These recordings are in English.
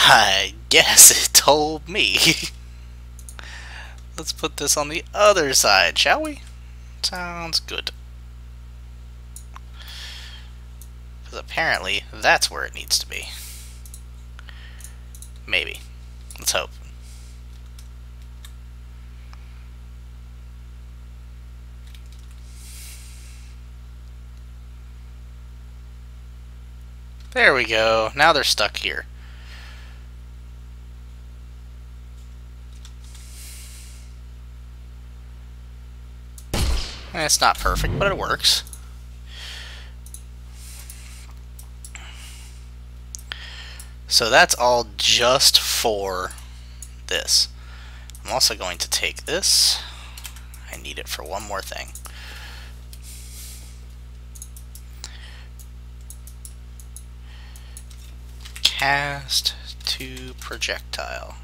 I guess it told me. Let's put this on the other side, shall we? Sounds good. Because apparently that's where it needs to be. Maybe. Let's hope. There we go. Now they're stuck here. It's not perfect, but it works. So that's all just for this. I'm also going to take this. I need it for one more thing. Cast to projectile.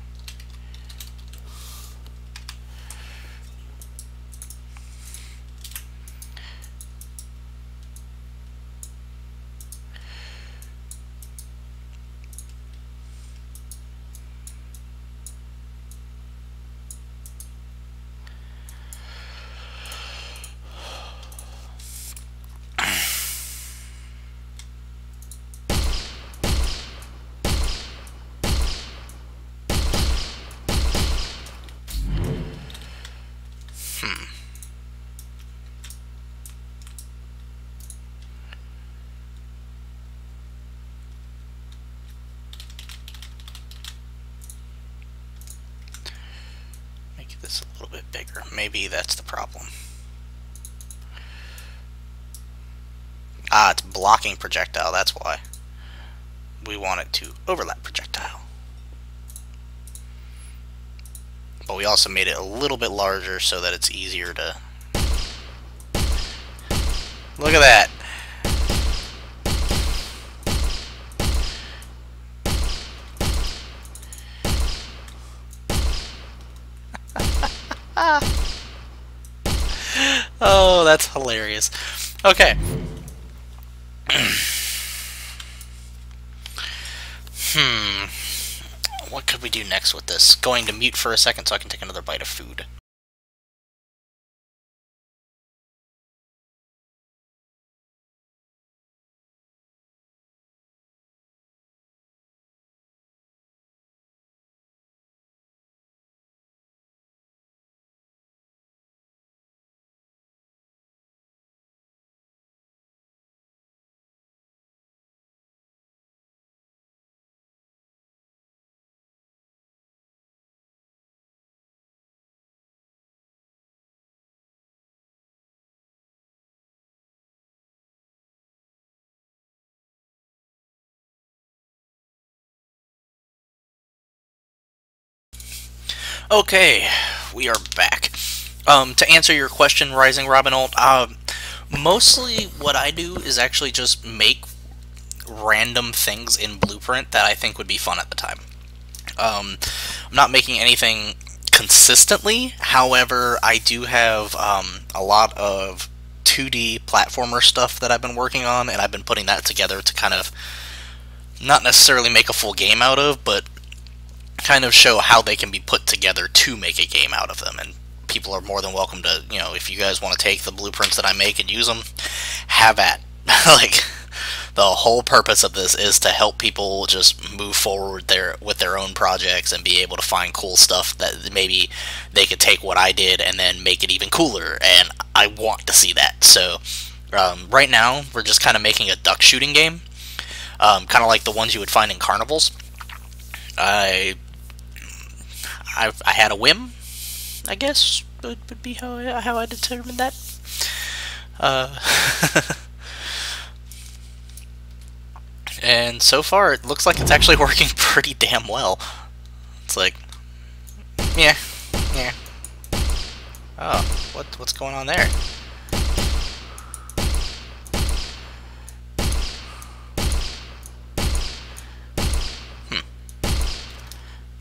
This a little bit bigger. Maybe that's the problem. Ah, it's blocking projectile, that's why. We want it to overlap projectile. But we also made it a little bit larger so that it's easier to... Look at that! Oh, that's hilarious. Okay. What could we do next with this? Going to mute for a second so I can take another bite of food. Okay, we are back. To answer your question, Rising Robin Old, mostly what I do is actually just make random things in Blueprint that I think would be fun at the time. I'm not making anything consistently, however, I do have a lot of 2D platformer stuff that I've been working on, and I've been putting that together to kind of not necessarily make a full game out of, but kind of show how they can be put together to make a game out of them. And people are more than welcome to, you know, if you guys want to take the blueprints that I make and use them, have at. Like, the whole purpose of this is to help people just move forward with their own projects and be able to find cool stuff that maybe they could take what I did and then make it even cooler, and I want to see that. So right now we're just kind of making a duck shooting game, kind of like the ones you would find in carnivals. I had a whim, I guess, would be how I determined that. And so far, it looks like it's actually working pretty damn well. It's like, yeah. Oh, what's going on there?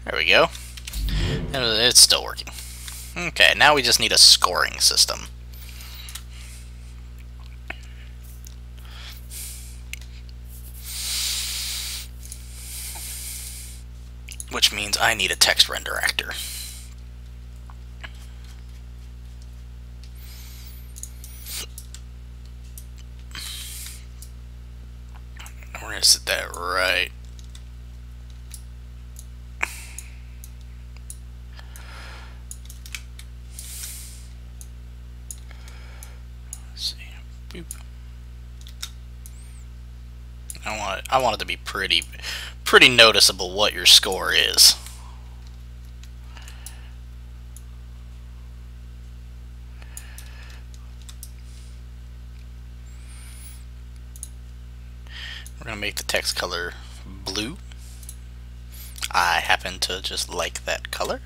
There we go. And it's still working. Okay, now we just need a scoring system. which means I need a text render actor. We're going to set that right. Let's see. Boop. I want it to be pretty noticeable what your score is. We're going to make the text color blue. I happen to just like that color.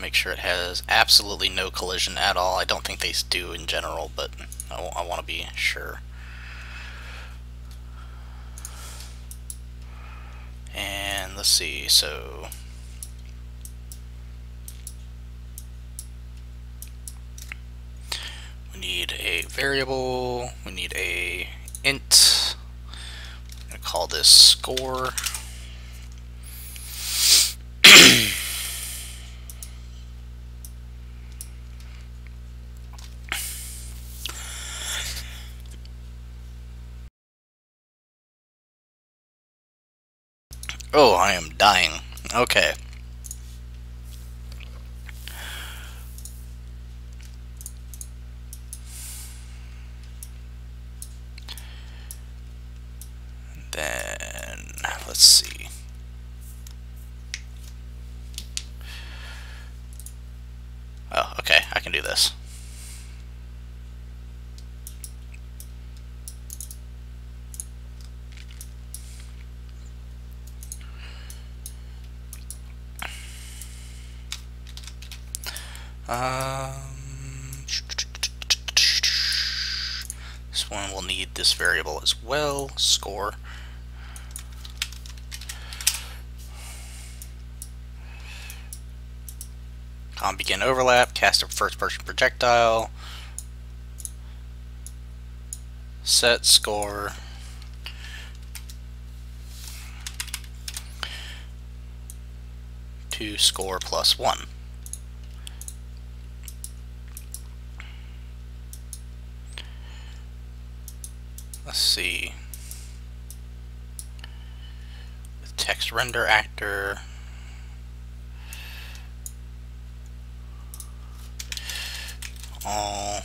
Make sure it has absolutely no collision at all. I don't think they do in general, but I want to be sure. And let's see, so we need a variable, we need a int. I'm going to call this score. Oh, I am dying. Okay. Then, let's see. Oh, okay, I can do this. This one will need this variable as well, score. Begin overlap, cast a first-person projectile, set score to score +1. Let's see. With text render actor. All.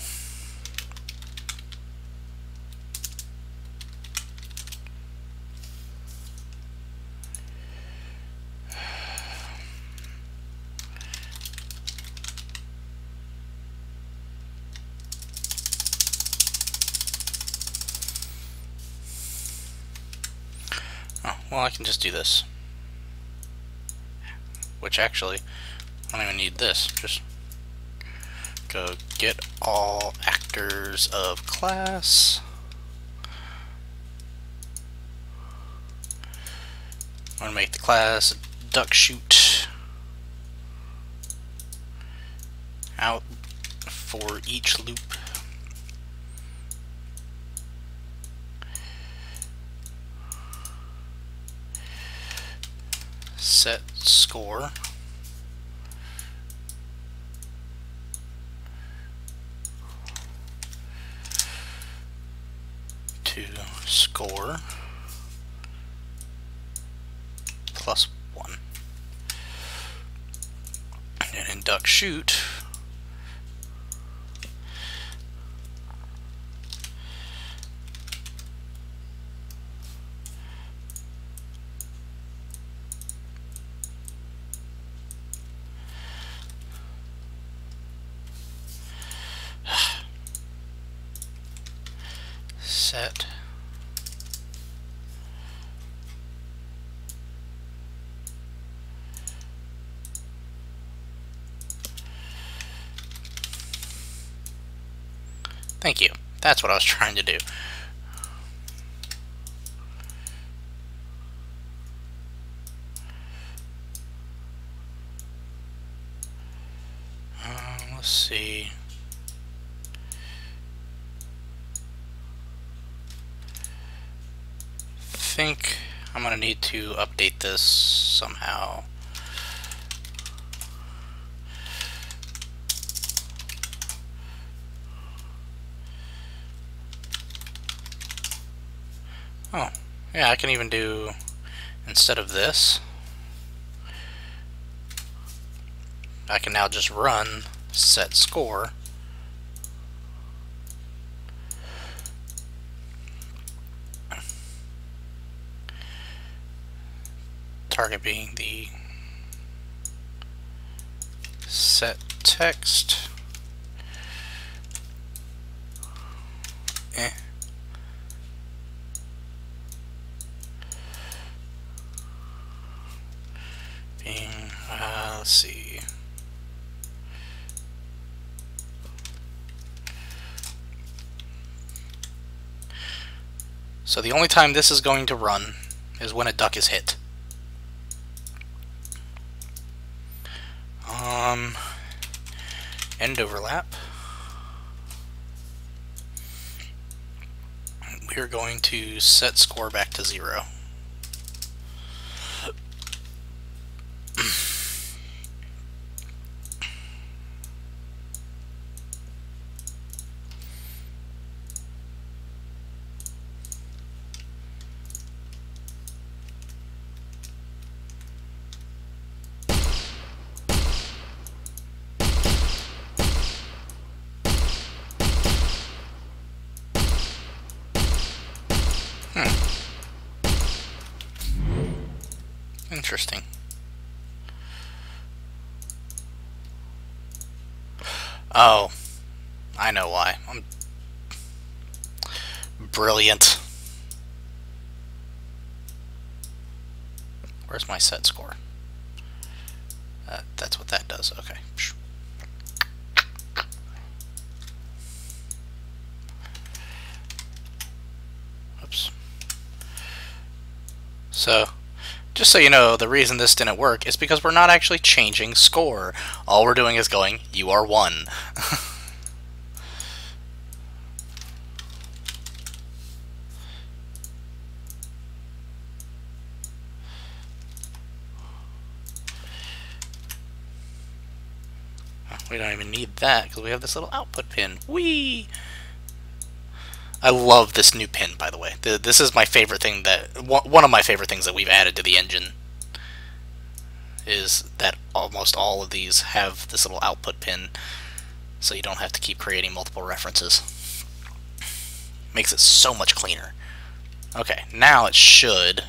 Oh, well, I can just do this. Which actually, I don't even need this. Just go get all actors of class. I'm going to make the class duck shoot out for each loop. Set score to score +1. And in duck shoot, set Thank you. That's what I was trying to do. Let's see. I think I'm going to need to update this somehow. Oh, yeah, I can even do, instead of this, I can now just run set score. Target being the set text. Being, let's see. So the only time this is going to run is when a duck is hit. End overlap. We're going to set score back to 0. Interesting. Oh, I know why. I'm brilliant. Where's my set score? That's what that does. Okay. Oops. So, just so you know, the reason this didn't work is because we're not actually changing score. All we're doing is going, you are 1. We don't even need that because we have this little output pin. Whee! I love this new pin, by the way. This is my favorite thing one of my favorite things that we've added to the engine is that almost all of these have this little output pin, so you don't have to keep creating multiple references. Makes it so much cleaner. Okay, now it should,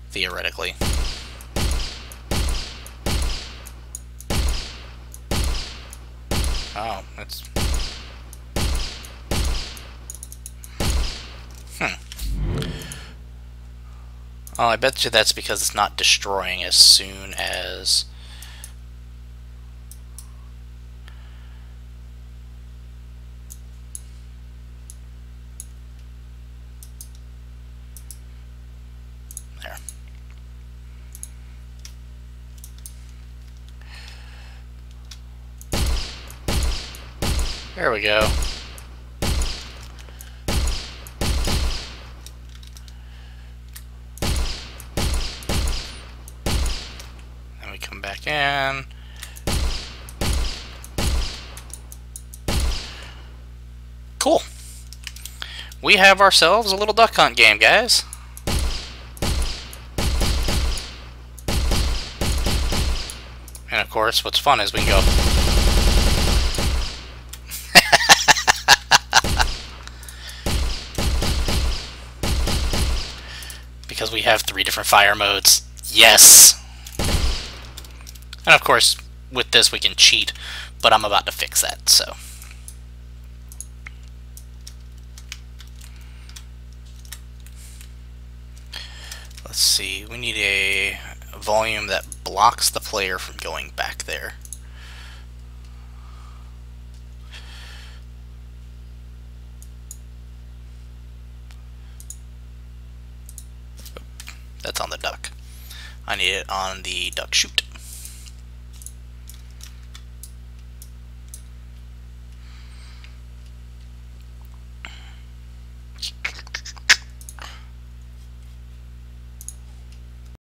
theoretically. Oh, that's... Oh, I bet you that's because it's not destroying as soon as... There. There we go. Then we come back in. Cool. We have ourselves a little duck hunt game, guys. And of course, what's fun is we can go... because we have 3 different fire modes. Yes! And of course, with this we can cheat, but I'm about to fix that, so... Let's see, we need a volume that blocks the player from going back there. That's on the duck. I need it on the duck shoot.